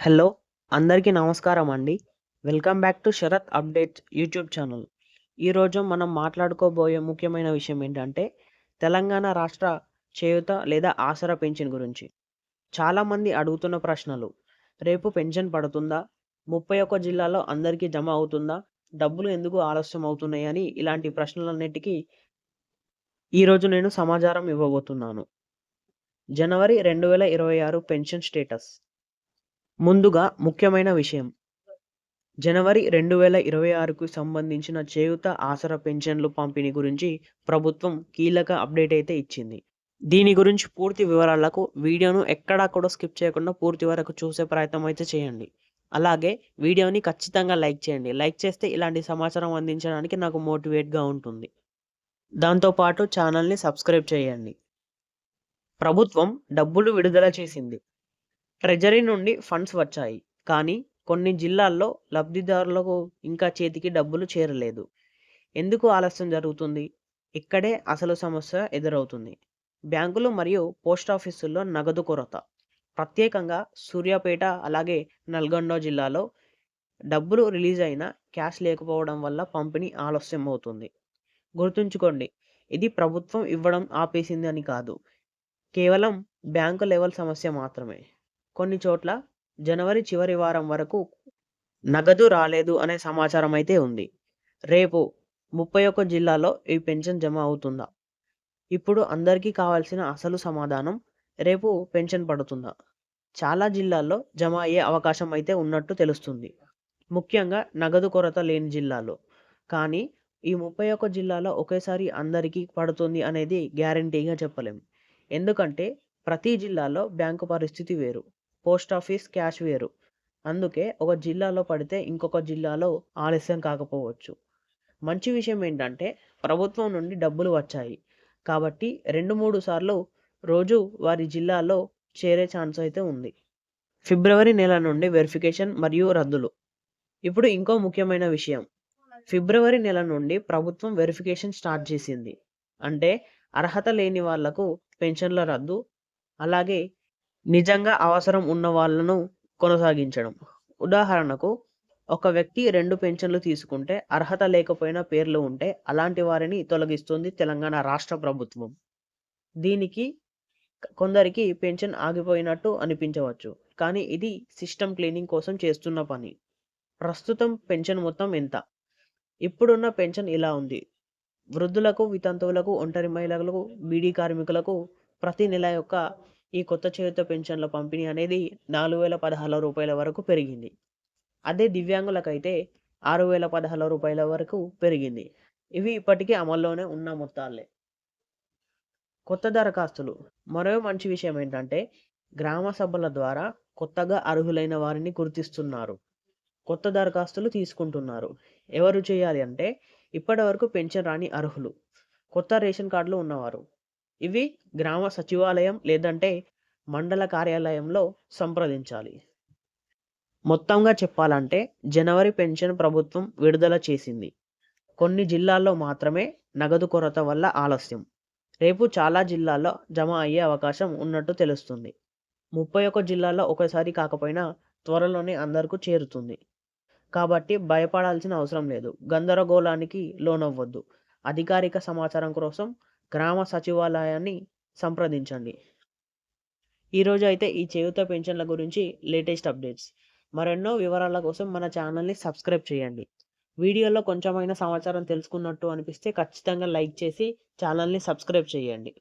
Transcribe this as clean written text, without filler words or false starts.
Hello! అందరికీ నమస్కారం అండి. Welcome back to Sharath updates YouTube channel. ఈరోజు మనం మాట్లాడుకోబోయే ముఖ్యమైన విషయం ఏంటంటే, తెలంగాణ రాష్ట్ర చేయూత లేదా ఆసరా పెన్షన్ గురించి. చాలామంది అడుగుతున్న ప్రశ్నలు. రేపు పెన్షన్ పడుతుందా? 31 జిల్లాలో అందరికీ జమ అవుతుందా? డబ్బులు ఎందుకు ఆలస్యం అవుతున్నాయని ఇలాంటి ప్రశ్నలన్నిటికీ ఈరోజు నేను సమాచారం ఇవ్వబోతున్నాను. జనవరి 2026 పెన్షన్ స్టేటస్. ముందుగా ముఖ్యమైన విషయం. జనవరి 2026కు సంబంధించిన చేయూత ఆసరా పెన్షన్లు పంపిణీ గురించి ప్రభుత్వం కీలక అప్డేట్ అయితే ఇచ్చింది. దీని గురించి పూర్తి వివరాలకు వీడియోను ఎక్కడా కూడా స్కిప్ చేయకుండా పూర్తి వరకు చూసే ప్రయత్నం అయితే చేయండి. అలాగే వీడియోని ఖచ్చితంగా లైక్ చేయండి. లైక్ చేస్తే ఇలాంటి సమాచారం అందించడానికి నాకు మోటివేట్‌గా ఉంటుంది. దాంతోపాటు ఛానల్‌ని సబ్స్క్రైబ్ చేయండి. ప్రభుత్వం డబ్బులు విడుదల చేసింది. ట్రెజరీ నుండి ఫండ్స్ వచ్చాయి. కానీ కొన్ని జిల్లాల్లో లబ్ధిదారులకు ఇంకా చేతికి డబ్బులు చేరలేదు. ఎందుకు ఆలస్యం జరుగుతుంది? ఇక్కడే అసలు సమస్య ఎదురవుతుంది. బ్యాంకులు మరియు పోస్టాఫీసుల్లో నగదు కొరత. ప్రత్యేకంగా సూర్యాపేట అలాగే నల్గొండ జిల్లాలో డబ్బులు రిలీజ్ అయినా క్యాష్ లేకపోవడం వల్ల పంపిణీ ఆలస్యం అవుతుంది. గుర్తుంచుకోండి, ఇది ప్రభుత్వం ఇవ్వడం ఆపేసింది అని కాదు. కేవలం బ్యాంకు లెవెల్ సమస్య మాత్రమే. కొన్ని చోట్ల జనవరి చివరి వారం వరకు నగదు రాలేదు అనే సమాచారం అయితే ఉంది. రేపు 31 జిల్లాలో ఈ పెన్షన్ జమ అవుతుందా? ఇప్పుడు అందరికీ కావాల్సిన అసలు సమాధానం, రేపు పెన్షన్ పడుతుందా? చాలా జిల్లాల్లో జమ అయ్యే అవకాశం అయితే ఉన్నట్టు తెలుస్తుంది. ముఖ్యంగా నగదు కొరత లేని జిల్లాలో. కానీ ఈ 31 జిల్లాలో ఒకేసారి అందరికీ పడుతుంది అనేది గ్యారంటీగా చెప్పలేం. ఎందుకంటే ప్రతి జిల్లాలో బ్యాంకు పరిస్థితి వేరు. పోస్టాఫీస్ క్యాష్ వేరు. అందుకే ఒక జిల్లాలో పడితే ఇంకొక జిల్లాలో ఆలస్యం కాకపోవచ్చు. మంచి విషయం ఏంటంటే ప్రభుత్వం నుండి డబ్బులు వచ్చాయి. కాబట్టి 2, 3 సార్లు రోజు వారి జిల్లాలో చేరే ఛాన్స్ అయితే ఉంది. ఫిబ్రవరి నెల నుండి వెరిఫికేషన్ మరియు రద్దులు. ఇప్పుడు ఇంకో ముఖ్యమైన విషయం. ఫిబ్రవరి నెల నుండి ప్రభుత్వం వెరిఫికేషన్ స్టార్ట్ చేసింది. అంటే అర్హత లేని వాళ్లకు పెన్షన్ల రద్దు, అలాగే నిజంగా అవసరం ఉన్న వాళ్ళను కొనసాగించడం. ఉదాహరణకు, ఒక వ్యక్తి 2 పెన్షన్లు తీసుకుంటే అర్హత లేకపోయినా పేర్లు ఉంటే అలాంటి వారిని తొలగిస్తుంది తెలంగాణ రాష్ట్ర ప్రభుత్వం. దీనికి కొందరికి పెన్షన్ ఆగిపోయినట్టు అనిపించవచ్చు. కానీ ఇది సిస్టమ్ క్లీనింగ్ కోసం చేస్తున్న పని. ప్రస్తుతం పెన్షన్ మొత్తం ఎంత? ఇప్పుడున్న పెన్షన్ ఇలా ఉంది. వృద్ధులకు, వితంతువులకు, ఒంటరి మహిళలకు, బీడీ కార్మికులకు ప్రతి నెల యొక్క ఈ కొత్త చేయూత పెన్షన్ల పంపిణీ అనేది రూ. 4016 వరకు పెరిగింది. అదే దివ్యాంగులకైతే రూ. 6016 వరకు పెరిగింది. ఇవి ఇప్పటికీ అమల్లోనే ఉన్న మొత్తాలే. కొత్త దరఖాస్తులు. మరో మంచి విషయం ఏంటంటే గ్రామ సభల ద్వారా కొత్తగా అర్హులైన వారిని గుర్తిస్తున్నారు. కొత్త దరఖాస్తులు తీసుకుంటున్నారు. ఎవరు చేయాలి అంటే ఇప్పటివరకు పెన్షన్ రాని అర్హులు, కొత్త రేషన్ కార్డులు ఉన్నవారు. ఇవి గ్రామ సచివాలయం లేదంటే మండల కార్యాలయంలో సంప్రదించాలి. మొత్తంగా చెప్పాలంటే జనవరి పెన్షన్ ప్రభుత్వం విడుదల చేసింది. కొన్ని జిల్లాల్లో మాత్రమే నగదు కొరత వల్ల ఆలస్యం. రేపు చాలా జిల్లాల్లో జమ అయ్యే అవకాశం ఉన్నట్టు తెలుస్తుంది. 31 జిల్లాల్లో ఒకసారి కాకపోయినా త్వరలోనే అందరికీ చేరుతుంది. కాబట్టి భయపడాల్సిన అవసరం లేదు. గందరగోళానికి లోనవ్వొద్దు. అధికారిక సమాచారం కోసం గ్రామ సచివాలయాన్ని సంప్రదించండి. ఈరోజు అయితే ఈ చేయూత పెన్షన్ల గురించి లేటెస్ట్ అప్డేట్స్. మరెన్నో వివరాల కోసం మన ఛానల్‌ని సబ్స్క్రైబ్ చేయండి. వీడియోలో కొంచెమైనా సమాచారం తెలుసుకున్నట్టు అనిపిస్తే ఖచ్చితంగా లైక్ చేసి ఛానల్‌ని సబ్స్క్రైబ్ చేయండి.